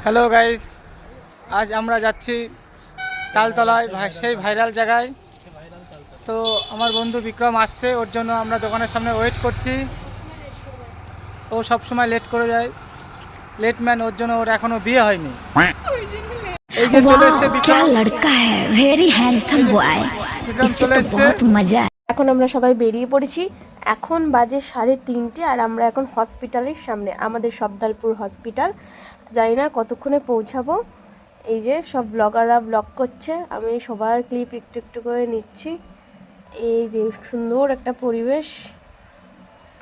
Hello guys, আজ আমরা যাচ্ছি তালতলায়, সেই ভাইরাল জায়গায়। তো আমার বন্ধু বিক্রম আসছে, ওর জন্য আমরা দোকানের সামনে ওয়েট করছি। ও সব সময় লেট করে যায়, লেট ম্যান। ওর জন্য ওর এখনো বিয়ে হয়নি। এই যে চলে এসছে क्या বিক্রম। लड़का है, वेरी हैंडसम बॉय। বিক্রম इससे চলে तो এসছে। बहुत मजा है। এখন আমরা সবাই বেরিয়ে পড়েছি। এখন বাজে 3:30 আর আমরা এখন হসপিটালের সামনে, আমাদের সবদালপুর হসপিটাল। জানি না কতক্ষণে পৌঁছাবো। এই যে সব ব্লগাররা ব্লগ করছে, আমি সবার ক্লিপ একটু একটু করে নিচ্ছি। এই যে সুন্দর একটা পরিবেশ,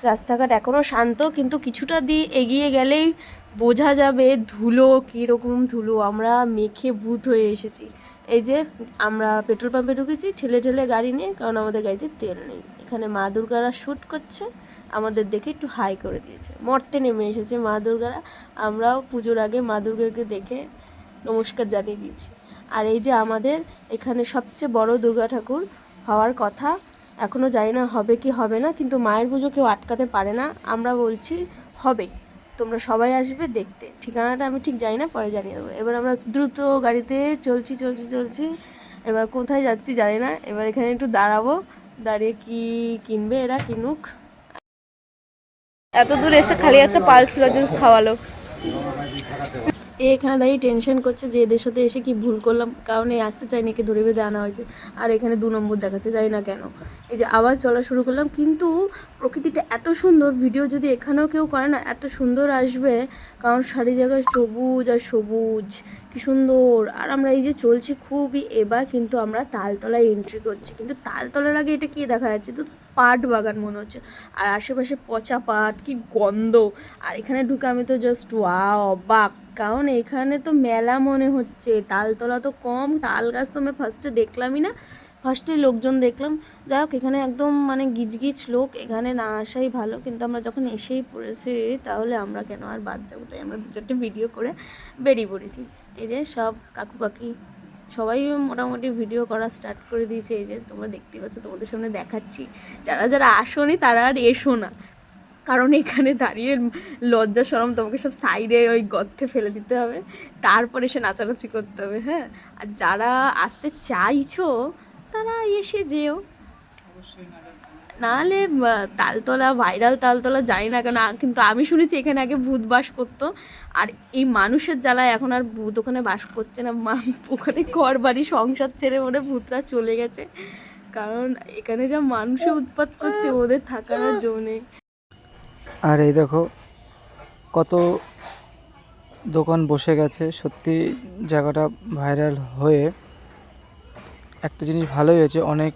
রাস্তাঘাট এখনও শান্ত, কিন্তু কিছুটা দিয়ে এগিয়ে গেলেই বোঝা যাবে ধুলো, কীরকম ধুলো। আমরা মেখে ভূত হয়ে এসেছি। এই যে আমরা পেট্রোল পাম্পে ঢুকেছি ঠেলে ঠেলে গাড়ি নিয়ে, কারণ আমাদের গাড়িতে তেল নেই। এখানে মা দুর্গারা শ্যুট করছে, আমাদের দেখে একটু হাই করে দিয়েছে। মর্তে নেমে এসেছে মা দুর্গারা, আমরাও পুজোর আগে মা দুর্গাকে দেখে নমস্কার জানিয়ে দিয়েছি। আর এই যে আমাদের এখানে সবচেয়ে বড় দুর্গা ঠাকুর হওয়ার কথা, এখনও জানি না হবে কি হবে না, কিন্তু মায়ের পুজো কেউ আটকাতে পারে না। আমরা বলছি হবে, তোমরা সবাই আসবে দেখতে। ঠিকানাটা আমি ঠিক জানি না, পরে জানিয়ে দেবো। এবার আমরা দ্রুত গাড়িতে চলছি। এবার কোথায় যাচ্ছি জানি না। এবার এখানে একটু দাঁড়াবো, দাঁড়িয়ে কি কিনবে এরা কিনুক। এত দূর এসে খালি একটা পালস লজেন্স খাওয়ালো। এখানে দাঁড়িয়ে টেনশন করছে যে এদের সাথে এসে কি ভুল করলাম, কারণ এই আসতে চাইনি, একে ধরে বেঁধে আনা হয়েছে। আর এখানে 2 নম্বর দেখাচ্ছে, জানি না কেন। এই যে আবার চলা শুরু করলাম, কিন্তু প্রকৃতিটা এত সুন্দর, ভিডিও যদি এখানেও কেউ করে না এত সুন্দর আসবে, কারণ সারি জায়গায় সবুজ আর সবুজ, কি সুন্দর। আর আমরা এই যে চলছি খুবই, এবার কিন্তু আমরা তালতলায় এন্ট্রি করছি। কিন্তু তালতলার আগে এটা কি দেখা যাচ্ছে, তো পাট বাগান মনে হচ্ছে, আর আশেপাশে পচা পাট, কি গন্ধ। আর এখানে ঢুকে আমি তো জাস্ট ওয়াও, অবাক, কারণ এখানে তো মেলা মনে হচ্ছে। তালতলা তো কম, তাল গাছ তো আমি ফার্স্টে দেখলামই না, ফার্স্টে লোকজন দেখলাম। যাই হোক, এখানে একদম মানে গিজগিজ লোক, এখানে না আসাই ভালো। কিন্তু আমরা যখন এসেই পড়েছি, তাহলে আমরা কেন আর বাদ যাবো, তাই আমরা 2-4টে ভিডিও করে বেরিয়ে পড়েছি। এই যে সব কাকু কাকি সবাই মোটামুটি ভিডিও করা স্টার্ট করে দিয়েছে। এই যে তোমরা দেখতে পাচ্ছ, তোমাদের সামনে দেখাচ্ছি। যারা যারা আসোনি তারা আর এসো না, কারণ এখানে দাঁড়িয়ে লজ্জা শরম তোমাকে সব সাইডে ওই গর্তে ফেলে দিতে হবে, তারপরে এসে নাচানাচি করতে হবে। হ্যাঁ, আর যারা আসতে চাইছো তারা এসে যেও, নাহলে তালতলা ভাইরাল তালতলা জানি না কেন, কিন্তু আমি শুনেছি এখানে আগে ভূত বাস করতো। আর এই মানুষের জ্বালায় এখন আর ভূত ওখানে বাস করছে না, ওখানে ঘর বাড়ি সংসার ছেড়ে ওরে ভূতরা চলে গেছে, কারণ এখানে যা মানুষে উৎপাত করছে, ওদের থাকার আর জো নেই। আর এই দেখো কত দোকান বসে গেছে। সত্যি জায়গাটা ভাইরাল হয়ে একটা জিনিস ভালোই হয়েছে, অনেক